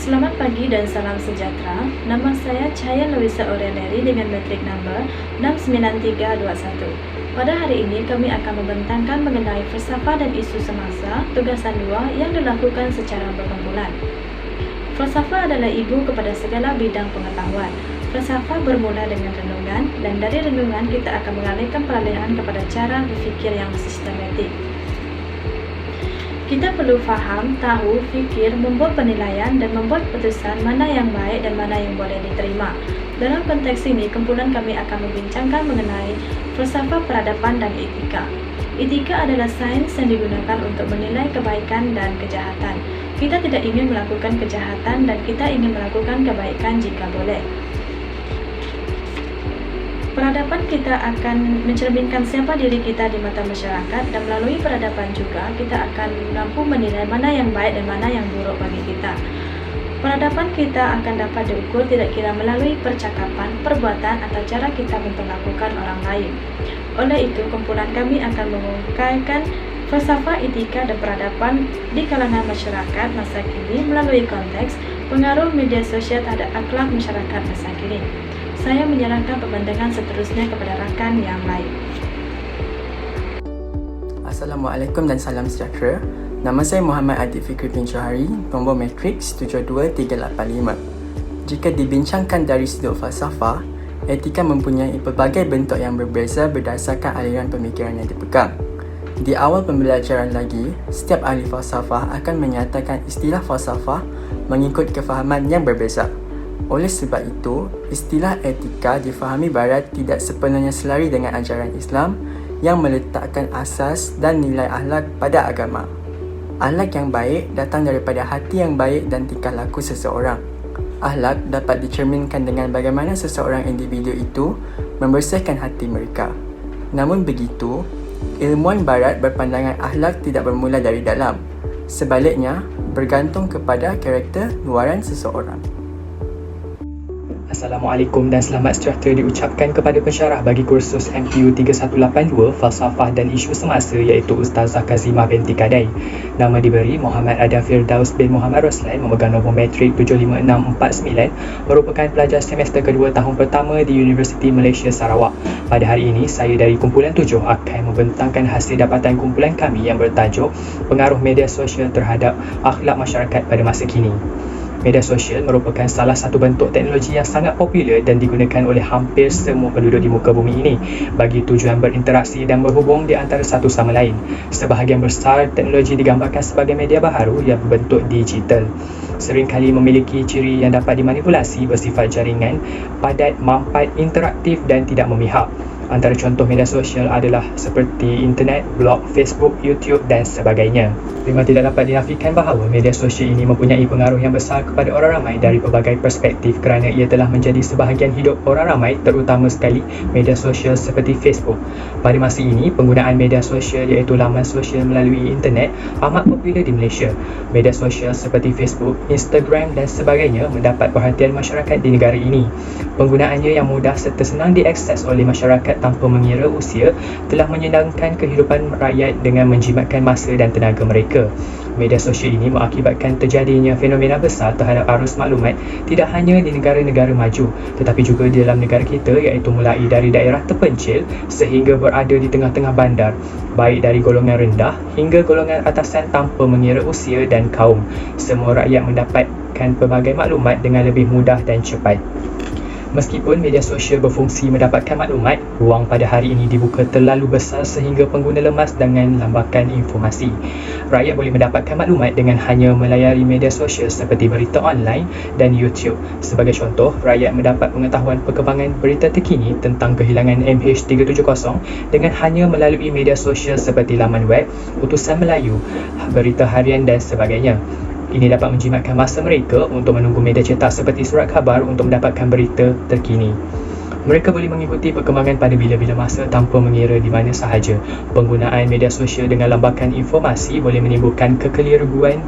Selamat pagi dan salam sejahtera. Nama saya Cahaya Louisa Aureliari dengan metrik number 69321. Pada hari ini kami akan membentangkan mengenai falsafah dan isu semasa, tugasan 2 yang dilakukan secara berkumpulan. Falsafah adalah ibu kepada segala bidang pengetahuan. Falsafah bermula dengan renungan, dan dari renungan kita akan mengalihkan peralihan kepada cara berfikir yang sistematik. Kita perlu faham, tahu, fikir, membuat penilaian, dan membuat keputusan mana yang baik dan mana yang boleh diterima. Dalam konteks ini, kumpulan kami akan membincangkan mengenai falsafah peradaban dan etika. Etika adalah sains yang digunakan untuk menilai kebaikan dan kejahatan. Kita tidak ingin melakukan kejahatan dan kita ingin melakukan kebaikan jika boleh. Peradaban kita akan mencerminkan siapa diri kita di mata masyarakat, dan melalui peradaban juga kita akan mampu menilai mana yang baik dan mana yang buruk bagi kita. Peradaban kita akan dapat diukur tidak kira melalui percakapan, perbuatan, atau cara kita memperlakukan orang lain. Oleh itu, kumpulan kami akan mengungkapkan falsafah etika dan peradaban di kalangan masyarakat masa kini melalui konteks pengaruh media sosial terhadap akhlak masyarakat masa kini. Saya menyerahkan pembentangan seterusnya kepada rakan yang lain. Assalamualaikum dan salam sejahtera. Nama saya Muhammad Adib Fikri bin Johari, nombor matriks 72385. Jika dibincangkan dari sudut falsafah, etika mempunyai pelbagai bentuk yang berbeza berdasarkan aliran pemikiran yang dipegang. Di awal pembelajaran lagi, setiap ahli falsafah akan menyatakan istilah falsafah mengikut kefahaman yang berbeza. Oleh sebab itu, istilah etika difahami Barat tidak sepenuhnya selari dengan ajaran Islam yang meletakkan asas dan nilai akhlak pada agama. Akhlak yang baik datang daripada hati yang baik dan tingkah laku seseorang. Akhlak dapat dicerminkan dengan bagaimana seseorang individu itu membersihkan hati mereka. Namun begitu, ilmuwan Barat berpandangan akhlak tidak bermula dari dalam. Sebaliknya, bergantung kepada karakter luaran seseorang. Assalamualaikum dan selamat sejahtera diucapkan kepada pensyarah bagi kursus MPU 3182 Falsafah dan Isu Semasa iaitu Ustazah Kazimah binti Kadai. Nama diberi Muhammad Adam Firdaus bin Muhammad Roslan, memegang nombor matrik 75649, merupakan pelajar semester kedua tahun pertama di Universiti Malaysia Sarawak. Pada hari ini, saya dari kumpulan 7 akan membentangkan hasil dapatan kumpulan kami yang bertajuk Pengaruh Media Sosial Terhadap Akhlak Masyarakat pada Masa Kini. Media sosial merupakan salah satu bentuk teknologi yang sangat popular dan digunakan oleh hampir semua penduduk di muka bumi ini bagi tujuan berinteraksi dan berhubung di antara satu sama lain. Sebahagian besar teknologi digambarkan sebagai media baharu yang berbentuk digital. Seringkali memiliki ciri yang dapat dimanipulasi, bersifat jaringan, padat, mampat, interaktif dan tidak memihak. Antara contoh media sosial adalah seperti internet, blog, Facebook, YouTube dan sebagainya. Memang tidak dapat dinafikan bahawa media sosial ini mempunyai pengaruh yang besar kepada orang ramai dari pelbagai perspektif kerana ia telah menjadi sebahagian hidup orang ramai, terutama sekali media sosial seperti Facebook. Pada masa ini, penggunaan media sosial iaitu laman sosial melalui internet amat popular di Malaysia. Media sosial seperti Facebook, Instagram dan sebagainya mendapat perhatian masyarakat di negara ini. Penggunaannya yang mudah serta senang diakses oleh masyarakat tanpa mengira usia telah menyenangkan kehidupan rakyat dengan menjimatkan masa dan tenaga mereka. Media sosial ini mengakibatkan terjadinya fenomena besar terhadap arus maklumat tidak hanya di negara-negara maju tetapi juga di dalam negara kita, iaitu mulai dari daerah terpencil sehingga berada di tengah-tengah bandar, baik dari golongan rendah hingga golongan atasan tanpa mengira usia dan kaum. Semua rakyat mendapatkan pelbagai maklumat dengan lebih mudah dan cepat. Meskipun media sosial berfungsi mendapatkan maklumat, ruang pada hari ini dibuka terlalu besar sehingga pengguna lemas dengan lambakan informasi. Rakyat boleh mendapatkan maklumat dengan hanya melayari media sosial seperti berita online dan YouTube. Sebagai contoh, rakyat mendapat pengetahuan perkembangan berita terkini tentang kehilangan MH370 dengan hanya melalui media sosial seperti laman web, utusan Melayu, berita harian dan sebagainya. Ini dapat menjimatkan masa mereka untuk menunggu media cetak seperti surat khabar untuk mendapatkan berita terkini. Mereka boleh mengikuti perkembangan pada bila-bila masa tanpa mengira di mana sahaja. Penggunaan media sosial dengan lambakan informasi boleh menimbulkan kekeliruan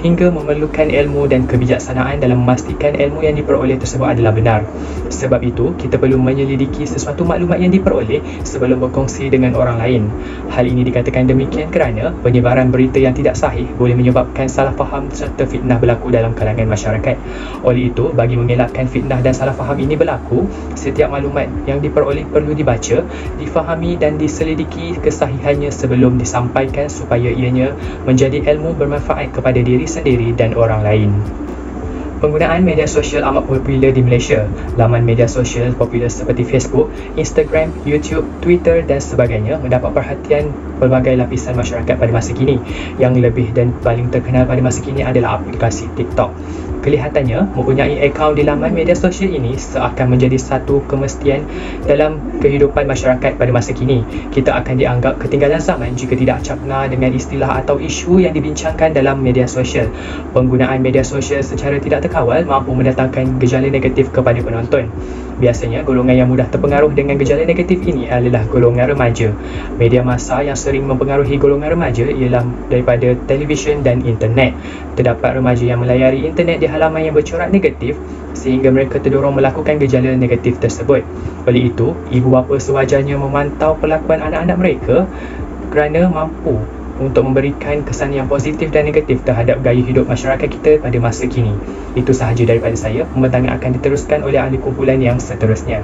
hingga memerlukan ilmu dan kebijaksanaan dalam memastikan ilmu yang diperoleh tersebut adalah benar. Sebab itu, kita perlu menyelidiki sesuatu maklumat yang diperoleh sebelum berkongsi dengan orang lain. Hal ini dikatakan demikian kerana penyebaran berita yang tidak sahih boleh menyebabkan salah faham serta fitnah berlaku dalam kalangan masyarakat. Oleh itu, bagi mengelakkan fitnah dan salah faham ini berlaku, setiap maklumat yang diperoleh perlu dibaca, difahami dan diselidiki kesahihannya sebelum disampaikan supaya ianya menjadi ilmu bermanfaat kepada diri sendiri dan orang lain. Penggunaan media sosial amat popular di Malaysia. Laman media sosial popular seperti Facebook, Instagram, YouTube, Twitter dan sebagainya mendapat perhatian pelbagai lapisan masyarakat pada masa kini. Yang lebih dan paling terkenal pada masa kini adalah aplikasi TikTok. Kelihatannya, mempunyai akaun di laman media sosial ini seakan menjadi satu kemestian dalam kehidupan masyarakat pada masa kini. Kita akan dianggap ketinggalan zaman jika tidak acapkna dengan istilah atau isu yang dibincangkan dalam media sosial. Penggunaan media sosial secara tidak terkawal mampu mendatangkan gejala negatif kepada penonton. Biasanya, golongan yang mudah terpengaruh dengan gejala negatif ini adalah golongan remaja. Media massa yang sering mempengaruhi golongan remaja ialah daripada televisyen dan internet. Terdapat remaja yang melayari internet di halaman yang bercorak negatif sehingga mereka terdorong melakukan gejala negatif tersebut. Oleh itu, ibu bapa sewajarnya memantau perlakuan anak-anak mereka kerana mampu untuk memberikan kesan yang positif dan negatif terhadap gaya hidup masyarakat kita pada masa kini. Itu sahaja daripada saya. Pembentangan akan diteruskan oleh ahli kumpulan yang seterusnya.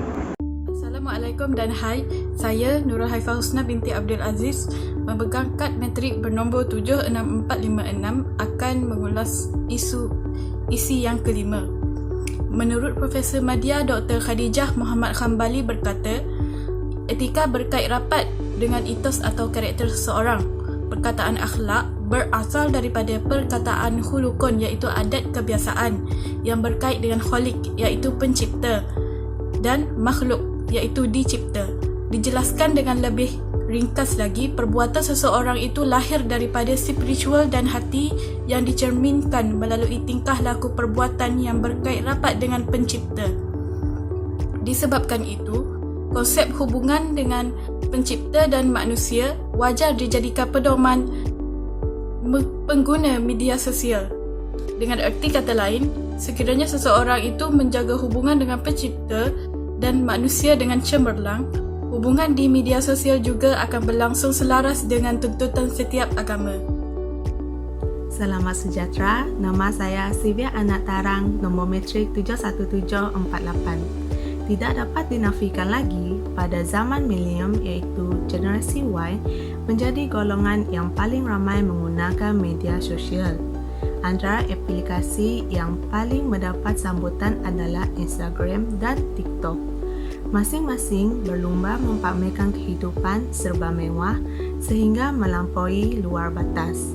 Assalamualaikum dan hai, saya Nurul Haifah Husna binti Abdul Aziz, memegang kad matrik bernombor 76456 akan mengulas isi yang kelima. Menurut Profesor Madya Dr. Khadijah Muhammad Khambali berkata, etika berkait rapat dengan etos atau karakter seseorang. Perkataan akhlak berasal daripada perkataan khulukun iaitu adat kebiasaan yang berkait dengan khalik iaitu pencipta dan makhluk iaitu dicipta. Dijelaskan dengan lebih ringkas lagi, perbuatan seseorang itu lahir daripada spiritual dan hati yang dicerminkan melalui tingkah laku perbuatan yang berkait rapat dengan pencipta. Disebabkan itu, konsep hubungan dengan pencipta dan manusia wajar dijadikan pedoman pengguna media sosial. Dengan erti kata lain, sekiranya seseorang itu menjaga hubungan dengan pencipta dan manusia dengan cemerlang, hubungan di media sosial juga akan berlangsung selaras dengan tuntutan setiap agama. Selamat sejahtera, nama saya Sivia Anak Tarang, nombor matrik 71748. Tidak dapat dinafikan lagi, pada zaman milenium iaitu generasi Y menjadi golongan yang paling ramai menggunakan media sosial. Antara aplikasi yang paling mendapat sambutan adalah Instagram dan TikTok. Masing-masing berlumba mempamerkan kehidupan serba mewah sehingga melampaui luar batas.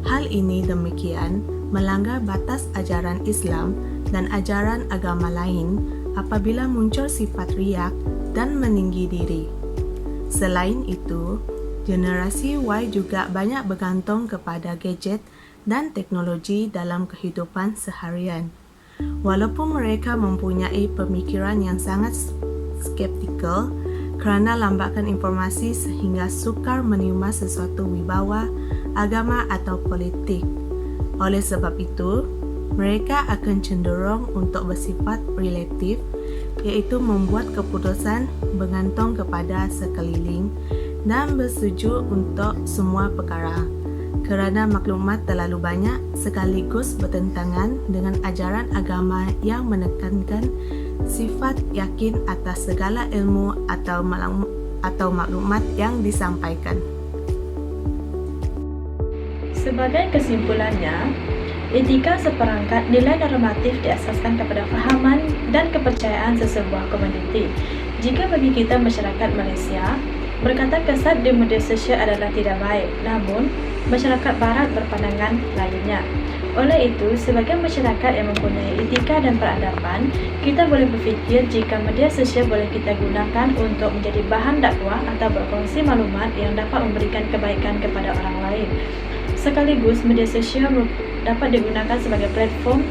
Hal ini demikian melanggar batas ajaran Islam dan ajaran agama lain apabila muncul sifat riak dan meninggi diri. Selain itu, generasi Y juga banyak bergantung kepada gadget dan teknologi dalam kehidupan seharian. Walaupun mereka mempunyai pemikiran yang sangat skeptikal kerana lambakan informasi sehingga sukar menerima sesuatu wibawa, agama atau politik. Oleh sebab itu, mereka akan cenderung untuk bersifat relatif, iaitu membuat keputusan bergantung kepada sekeliling dan bersetuju untuk semua perkara. Kerana maklumat terlalu banyak sekaligus bertentangan dengan ajaran agama yang menekankan sifat yakin atas segala ilmu atau maklumat yang disampaikan. Sebagai kesimpulannya, etika seperangkat nilai normatif diasaskan kepada fahaman dan kepercayaan sesebuah komuniti. Jika bagi kita masyarakat Malaysia, berkata kasar di media sosial adalah tidak baik, namun masyarakat barat berpandangan lainnya. Oleh itu, sebagai masyarakat yang mempunyai etika dan peradaban, kita boleh berfikir jika media sosial boleh kita gunakan untuk menjadi bahan dakwah atau berkongsi maklumat yang dapat memberikan kebaikan kepada orang lain. Sekaligus, media sosial dapat digunakan sebagai platform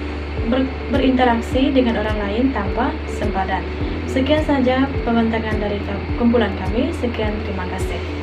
berinteraksi dengan orang lain tanpa sempadan. Sekian saja pembentangan dari kumpulan kami. Sekian, terima kasih.